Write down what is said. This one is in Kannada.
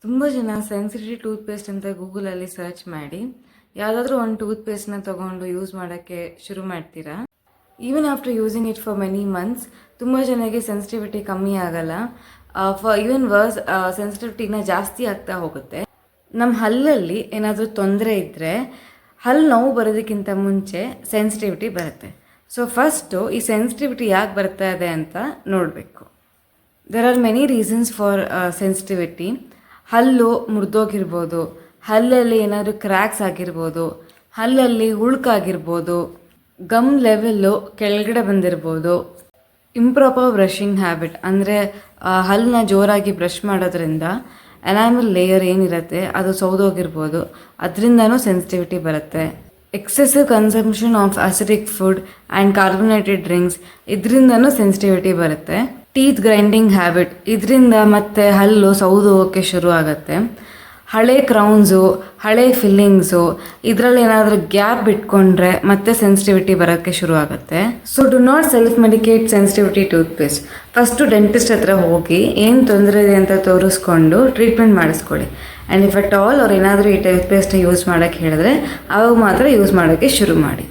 ತುಂಬ ಜನ ಸೆನ್ಸಿಟಿವ್ ಟೂತ್ಪೇಸ್ಟ್ ಅಂತ ಗೂಗಲಲ್ಲಿ ಸರ್ಚ್ ಮಾಡಿ ಯಾವುದಾದ್ರೂ ಒಂದು ಟೂತ್ಪೇಸ್ಟ್ನ ತೊಗೊಂಡು ಯೂಸ್ ಮಾಡೋಕ್ಕೆ ಶುರು ಮಾಡ್ತೀರಾ. Even after using it for many months ತುಂಬ ಜನಕ್ಕೆ ಸೆನ್ಸಿಟಿವಿಟಿ ಕಮ್ಮಿ ಆಗಲ್ಲ. ಫಾರ್ ಈವನ್ ವರ್ಸ್ ಸೆನ್ಸಿಟಿವಿಟಿನ ಜಾಸ್ತಿ ಆಗ್ತಾ ಹೋಗುತ್ತೆ. ನಮ್ಮ ಹಲ್ಲಲ್ಲಿ ಏನಾದರೂ ತೊಂದರೆ ಇದ್ದರೆ ಹಲ್ಲು ನೋವು ಬರೋದಕ್ಕಿಂತ ಮುಂಚೆ ಸೆನ್ಸಿಟಿವಿಟಿ ಬರುತ್ತೆ. ಸೊ ಫಸ್ಟು ಈ ಸೆನ್ಸಿಟಿವಿಟಿ ಯಾಕೆ ಬರ್ತಾ ಇದೆ ಅಂತ ನೋಡಬೇಕು. There are many reasons for sensitivity. ಹಲ್ಲು ಮುರಿದೋಗಿರ್ಬೋದು, ಹಲ್ಲಲ್ಲಿ ಏನಾದರೂ ಕ್ರ್ಯಾಕ್ಸ್ ಆಗಿರ್ಬೋದು, ಹಲ್ಲಲ್ಲಿ ಹುಳುಕಾಗಿರ್ಬೋದು, ಗಮ್ ಲೆವೆಲ್ಲು ಕೆಳಗಡೆ ಬಂದಿರ್ಬೋದು, ಇಂಪ್ರಾಪರ್ ಬ್ರಷಿಂಗ್ ಹ್ಯಾಬಿಟ್ ಅಂದರೆ ಹಲ್ಲನ್ನ ಜೋರಾಗಿ ಬ್ರಷ್ ಮಾಡೋದ್ರಿಂದ ಎನಾಮಲ್ ಲೇಯರ್ ಏನಿರುತ್ತೆ ಅದು ಸೌದೋಗಿರ್ಬೋದು, ಅದರಿಂದನೂ ಸೆನ್ಸಿಟಿವಿಟಿ ಬರುತ್ತೆ. Excessive consumption of acidic food and carbonated drinks, ಇದರಿಂದನೂ ಸೆನ್ಸಿಟಿವಿಟಿ ಬರುತ್ತೆ. ಟೀತ್ ಗ್ರೈಂಡಿಂಗ್ ಹ್ಯಾಬಿಟ್, ಇದರಿಂದ ಮತ್ತೆ ಹಲ್ಲು ಸೌದು ಹೋಗೋಕ್ಕೆ ಶುರು ಆಗುತ್ತೆ. ಹಳೆ ಕ್ರೌನ್ಸು, ಹಳೆ ಫಿಲ್ಲಿಂಗ್ಸು, ಇದರಲ್ಲಿ ಏನಾದರೂ ಗ್ಯಾಪ್ ಬಿಟ್ಕೊಂಡ್ರೆ ಮತ್ತೆ ಸೆನ್ಸಿಟಿವಿಟಿ ಬರೋಕ್ಕೆ ಶುರು ಆಗುತ್ತೆ. So do not self medicate sensitivity toothpaste. First dentist ಹತ್ರ ಹೋಗಿ ಏನು ತೊಂದರೆ ಇದೆ ಅಂತ ತೋರಿಸ್ಕೊಂಡು ಟ್ರೀಟ್ಮೆಂಟ್ ಮಾಡಿಸ್ಕೊಳ್ಳಿ. ಆ್ಯಂಡ್ ಇಫ್ ಅಟ್ ಆಲ್ ಅವ್ರು ಏನಾದರೂ ಈ ಟೂತ್ಪೇಸ್ಟ್ನ ಯೂಸ್ ಮಾಡೋಕ್ಕೆ ಹೇಳಿದ್ರೆ ಆವಾಗ ಮಾತ್ರ ಯೂಸ್ ಮಾಡೋಕ್ಕೆ ಶುರು ಮಾಡಿ.